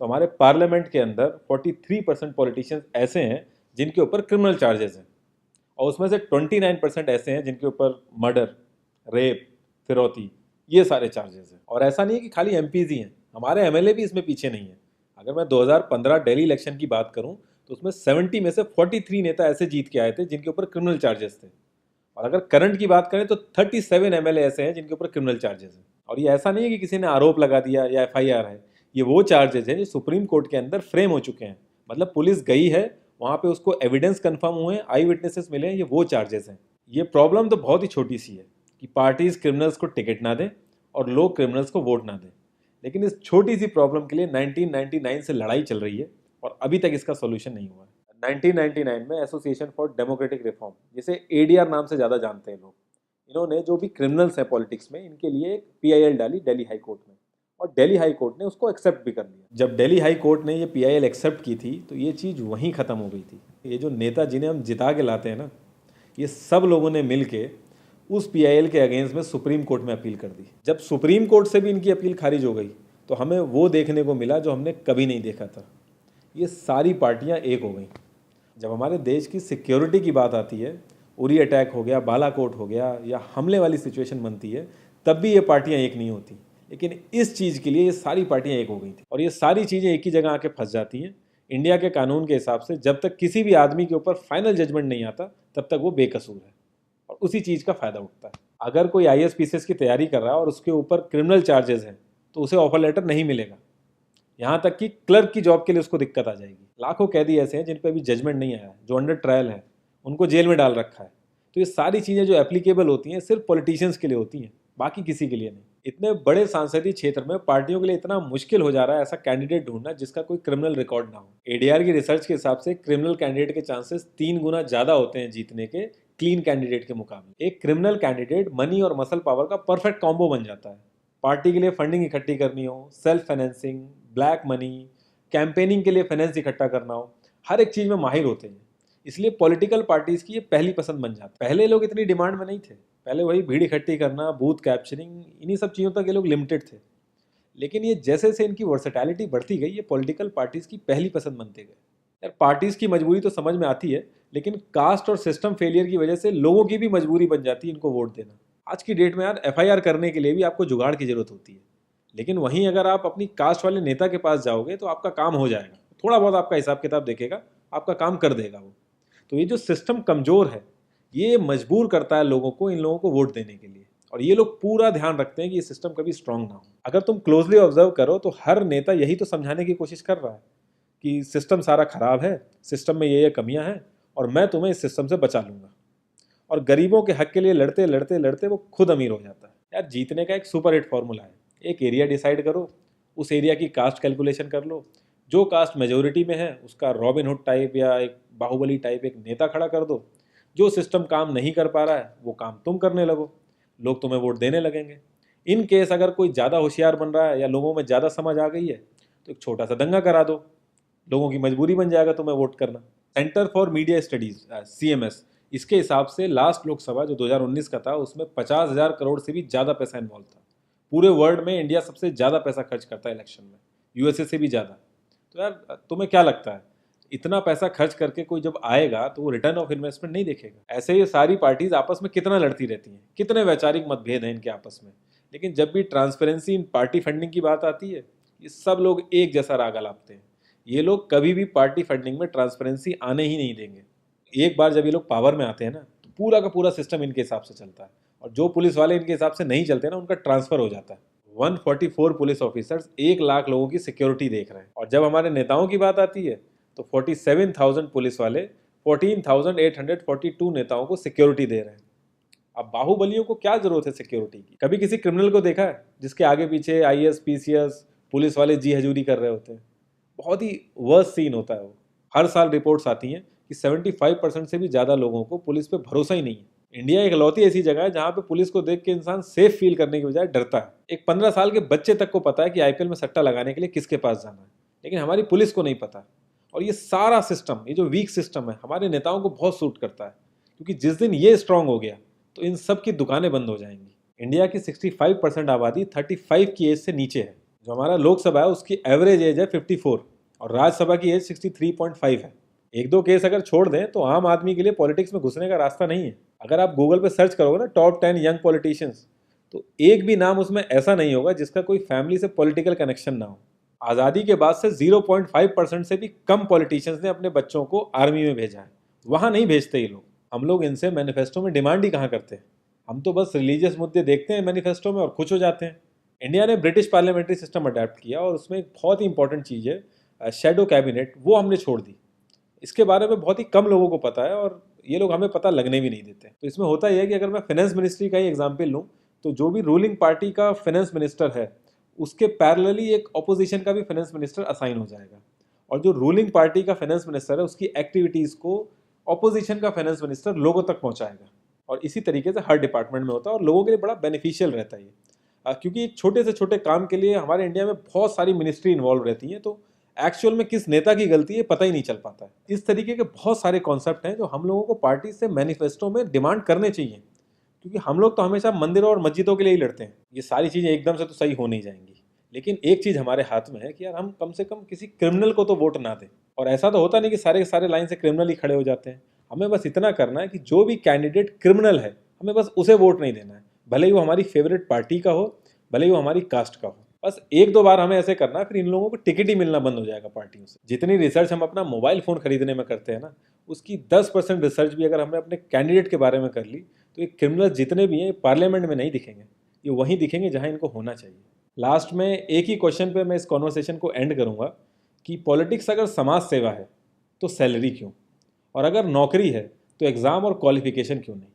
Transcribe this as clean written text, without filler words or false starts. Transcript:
तो हमारे पार्लियामेंट के अंदर 43% पॉलिटिशियंस ऐसे हैं जिनके ऊपर क्रिमिनल चार्जेस हैं, और उसमें से 29% ऐसे हैं जिनके ऊपर मर्डर, रेप, फिरौती, ये सारे चार्जेस हैं। और ऐसा नहीं है कि खाली एमपीज ही हैं, हमारे एमएलए भी इसमें पीछे नहीं है। अगर मैं 2015 दिल्ली इलेक्शन की बात करूं तो उसमें 70 में से 43 नेता ऐसे जीत के आए थे जिनके ऊपर क्रिमिनल चार्जेस थे। और अगर करंट की बात करें तो 37 एमएलए ऐसे हैं जिनके ऊपर क्रिमिनल चार्जेस हैं। और ये ऐसा नहीं है कि किसी ने आरोप लगा दिया या एफआईआर है, ये वो चार्जेस हैं जो सुप्रीम कोर्ट के अंदर फ्रेम हो चुके हैं। मतलब पुलिस गई है वहाँ पे, उसको एविडेंस कंफर्म हुए हैं, आई विटनेसेस मिले हैं, ये वो चार्जेस हैं। ये प्रॉब्लम तो बहुत ही छोटी सी है कि पार्टीज क्रिमिनल्स को टिकट ना दें और लोग क्रिमिनल्स को वोट ना दें, लेकिन इस छोटी सी प्रॉब्लम के लिए 1999 से लड़ाई चल रही है और अभी तक इसका सोल्यूशन नहीं हुआ है। 1999 में एसोसिएशन फॉर डेमोक्रेटिक रिफॉर्म, जिसे एडीआर नाम से ज़्यादा जानते हैं लोग, इन्होंने जो भी क्रिमिनल्स हैं पॉलिटिक्स में, इनके लिए एक पीआईएल डाली दिल्ली हाई कोर्ट में, और दिल्ली हाई कोर्ट ने उसको एक्सेप्ट भी कर लिया। जब दिल्ली हाई कोर्ट ने ये पीआईएल एक्सेप्ट की थी तो ये चीज़ वहीं ख़त्म हो गई थी। ये जो नेता जिन्हें हम जिता के लाते हैं ना, ये सब लोगों ने मिल के उस पीआईएल के अगेंस्ट में सुप्रीम कोर्ट में अपील कर दी। जब सुप्रीम कोर्ट से भी इनकी अपील खारिज हो गई तो हमें वो देखने को मिला जो हमने कभी नहीं देखा था, ये सारी पार्टियां एक हो गई। जब हमारे देश की सिक्योरिटी की बात आती है, उरी अटैक हो गया, बालाकोट हो गया, या हमले वाली सिचुएशन बनती है, तब भी ये पार्टियां एक नहीं होती। लेकिन इस चीज़ के लिए ये सारी पार्टियां एक हो गई थी, और ये सारी चीज़ें एक ही जगह आके फंस जाती हैं। इंडिया के कानून के हिसाब से जब तक किसी भी आदमी के ऊपर फाइनल जजमेंट नहीं आता तब तक वो बेकसूर है, और उसी चीज़ का फ़ायदा उठता है। अगर कोई आईएएस पीसीएस की तैयारी कर रहा है और उसके ऊपर क्रिमिनल चार्जेस हैं तो उसे ऑफर लेटर नहीं मिलेगा, यहाँ तक कि क्लर्क की जॉब के लिए उसको दिक्कत आ जाएगी। लाखों कैदी ऐसे हैं जिन पर अभी जजमेंट नहीं आया है, जो अंडर ट्रायल है, उनको जेल में डाल रखा है। तो ये सारी चीज़ें जो एप्लीकेबल होती हैं सिर्फ पॉलिटिशियंस के लिए होती हैं, बाकी किसी के लिए नहीं। इतने बड़े सांसदीय क्षेत्र में पार्टियों के लिए इतना मुश्किल हो जा रहा है ऐसा कैंडिडेट ढूंढना जिसका कोई क्रिमिनल रिकॉर्ड ना हो। एडीआर की रिसर्च के हिसाब से क्रिमिनल कैंडिडेट के चांसेस 3 गुना ज़्यादा होते हैं जीतने के क्लीन कैंडिडेट के मुकाबले। एक क्रिमिनल कैंडिडेट मनी और मसल पावर का परफेक्ट कॉम्बो बन जाता है। पार्टी के लिए फंडिंग इकट्ठी करनी हो, self financing, black money, campaigning के लिए फाइनेंस इकट्ठा करना हो, हर एक चीज़ में माहिर होते हैं। इसलिए पॉलिटिकल पार्टीज की ये पहली पसंद बन जाती है। पहले लोग इतनी डिमांड में नहीं थे, पहले वही भीड़ इकट्ठी करना, बूथ कैप्चरिंग, इन्हीं सब चीज़ों तक ये लोग लिमिटेड थे। लेकिन ये जैसे जैसे इनकी वर्सेटैलिटी बढ़ती गई, ये पॉलिटिकल पार्टीज की पहली पसंद बनते गए। यार पार्टीज की मजबूरी तो समझ में आती है, लेकिन कास्ट और सिस्टम फेलियर की वजह से लोगों की भी मजबूरी बन जाती है इनको वोट देना। आज की डेट में यार एफआईआर करने के लिए भी आपको जुगाड़ की जरूरत होती है, लेकिन वहीं अगर आप अपनी कास्ट वाले नेता के पास जाओगे तो आपका काम हो जाएगा, थोड़ा बहुत आपका हिसाब किताब देखेगा, आपका काम कर देगा वो। तो ये जो सिस्टम कमज़ोर है ये मजबूर करता है लोगों को इन लोगों को वोट देने के लिए, और ये लोग पूरा ध्यान रखते हैं कि ये सिस्टम कभी स्ट्रांग ना हो। अगर तुम क्लोजली ऑब्जर्व करो तो हर नेता यही तो समझाने की कोशिश कर रहा है कि सिस्टम सारा खराब है, सिस्टम में ये कमियां हैं और मैं तुम्हें इस सिस्टम से बचा लूंगा। और गरीबों के हक के लिए लड़ते लड़ते लड़ते वो खुद अमीर हो जाता है। यार जीतने का एक सुपर हिट फॉर्मूला है, एक एरिया डिसाइड करो, उस एरिया की कास्ट कैलकुलेशन कर लो, जो कास्ट मेजोरिटी में है उसका रॉबिन हुड टाइप या एक बाहुबली टाइप एक नेता खड़ा कर दो, जो सिस्टम काम नहीं कर पा रहा है वो काम तुम करने लगो, लोग तुम्हें वोट देने लगेंगे। इन केस अगर कोई ज़्यादा होशियार बन रहा है या लोगों में ज़्यादा समझ आ गई है तो एक छोटा सा दंगा करा दो, लोगों की मजबूरी बन जाएगा तुम्हें वोट करना। Centre for media studies CMS, इसके हिसाब से लास्ट लोकसभा जो 2019 का था उसमें 50,000 करोड़ से भी ज़्यादा पैसा इन्वॉल्व था। पूरे वर्ल्ड में इंडिया सबसे ज़्यादा पैसा खर्च करता है इलेक्शन में, यूएसए से भी ज़्यादा। तो यार तुम्हें क्या लगता है इतना पैसा खर्च करके कोई जब आएगा तो वो रिटर्न ऑफ इन्वेस्टमेंट नहीं देखेगा? ऐसे ये सारी पार्टीज आपस में कितना लड़ती रहती हैं, कितने वैचारिक मतभेद हैं इनके आपस में, लेकिन जब भी ट्रांसपेरेंसी इन पार्टी फंडिंग की बात आती है ये सब लोग एक जैसा राग अलापते हैं। ये लोग कभी भी पार्टी फंडिंग में ट्रांसपेरेंसी आने ही नहीं देंगे। एक बार जब ये लोग पावर में आते हैं ना तो पूरा का पूरा सिस्टम इनके हिसाब से चलता है, और जो पुलिस वाले इनके हिसाब से नहीं चलते ना उनका ट्रांसफर हो जाता है। 144 पुलिस ऑफिसर्स 1 लाख लोगों की सिक्योरिटी देख रहे हैं, और जब हमारे नेताओं की बात आती है तो 47,000 पुलिस वाले 14,842 नेताओं को सिक्योरिटी दे रहे हैं। अब बाहुबलियों को क्या जरूरत है सिक्योरिटी की? कभी किसी क्रिमिनल को देखा है जिसके आगे पीछे आईएएस पीसीएस पुलिस वाले जी हजूरी कर रहे होते हैं? बहुत ही वर्स्ट सीन होता है वो। हर साल रिपोर्ट्स आती हैं कि 75% से भी ज़्यादा लोगों को पुलिस पे भरोसा ही नहीं है। इंडिया एक लौती ऐसी जगह है जहाँ पे पुलिस को देख के इंसान सेफ फील करने की बजाय डरता है। एक 15 साल के बच्चे तक को पता है कि आईपीएल में सट्टा लगाने के लिए किसके पास जाना है, लेकिन हमारी पुलिस को नहीं पता। और ये सारा सिस्टम, ये जो वीक सिस्टम है, हमारे नेताओं को बहुत सूट करता है, क्योंकि जिस दिन ये स्ट्रांग हो गया तो इन सब की दुकानें बंद हो जाएंगी। इंडिया की 65% आबादी 35 की एज से नीचे है। जो हमारा लोकसभा है उसकी एवरेज एज है 54 और राज्यसभा की एज 63.5 है। एक दो केस अगर छोड़ दें तो आम आदमी के लिए पॉलिटिक्स में घुसने का रास्ता नहीं है। अगर आप गूगल पे सर्च करोगे ना टॉप 10 यंग पॉलिटिशियंस, तो एक भी नाम उसमें ऐसा नहीं होगा जिसका कोई फैमिली से पॉलिटिकल कनेक्शन ना हो। आज़ादी के बाद से 0.5% से भी कम पॉलिटिशियंस ने अपने बच्चों को आर्मी में भेजा है। वहाँ नहीं भेजते ये लोग। हम लोग इनसे मैनिफेस्टो में डिमांड ही कहाँ करते हैं। हम तो बस रिलीजियस मुद्दे देखते हैं मैनिफेस्टो में और खुश हो जाते हैं। इंडिया ने ब्रिटिश पार्लियामेंट्री सिस्टम अडेप्ट किया और उसमें एक बहुत ही इंपॉर्टेंट चीज़ है शेडो कैबिनेट, वो हमने छोड़ दी। इसके बारे में बहुत ही कम लोगों को पता है और ये लोग हमें पता लगने भी नहीं देते। तो इसमें होता यह है कि अगर मैं फाइनेंस मिनिस्ट्री का ही एग्जाम्पल लूँ तो जो भी रूलिंग पार्टी का फाइनेंस मिनिस्टर है उसके पैरेलली एक ऑपोजिशन का भी फाइनेंस मिनिस्टर असाइन हो जाएगा और जो रूलिंग पार्टी का फाइनेंस मिनिस्टर है उसकी एक्टिविटीज़ को ऑपोजिशन का फाइनेंस मिनिस्टर लोगों तक पहुंचाएगा। और इसी तरीके से हर डिपार्टमेंट में होता है और लोगों के लिए बड़ा बेनिफिशियल रहता है ये, क्योंकि एक छोटे से छोटे काम के लिए हमारे इंडिया में बहुत सारी मिनिस्ट्री इन्वॉल्व रहती हैं, तो एक्चुअल में किस नेता की गलती है पता ही नहीं चल पाता है। इस तरीके के बहुत सारे कॉन्सेप्ट हैं जो हम लोगों को पार्टी से मैनिफेस्टो में डिमांड करने चाहिए, क्योंकि हम लोग तो हमेशा मंदिरों और मस्जिदों के लिए ही लड़ते हैं। ये सारी चीज़ें एकदम से तो सही हो नहीं जाएंगी, लेकिन एक चीज़ हमारे हाथ में है कि यार हम कम से कम किसी क्रिमिनल को तो वोट ना दें। और ऐसा तो होता नहीं कि सारे के सारे लाइन से क्रिमिनल ही खड़े हो जाते हैं। हमें बस इतना करना है कि जो भी कैंडिडेट क्रिमिनल है हमें बस उसे वोट नहीं देना है, भले ही वो हमारी फेवरेट पार्टी का हो, भले ही वो हमारी कास्ट का हो। बस एक दो बार हमें ऐसे करना है, फिर इन लोगों को टिकट ही मिलना बंद हो जाएगा पार्टियों से। जितनी रिसर्च हम अपना मोबाइल फ़ोन खरीदने में करते हैं ना, उसकी 10% रिसर्च भी अगर हमने अपने कैंडिडेट के बारे में कर ली तो ये क्रिमिनल जितने भी हैं पार्लियामेंट में नहीं दिखेंगे, ये वहीं दिखेंगे जहाँ इनको होना चाहिए। लास्ट में एक ही क्वेश्चन पे मैं इस कॉन्वर्सेशन को एंड करूँगा कि पॉलिटिक्स अगर समाज सेवा है तो सैलरी क्यों, और अगर नौकरी है तो एग्ज़ाम और क्वालिफिकेशन क्यों नहीं।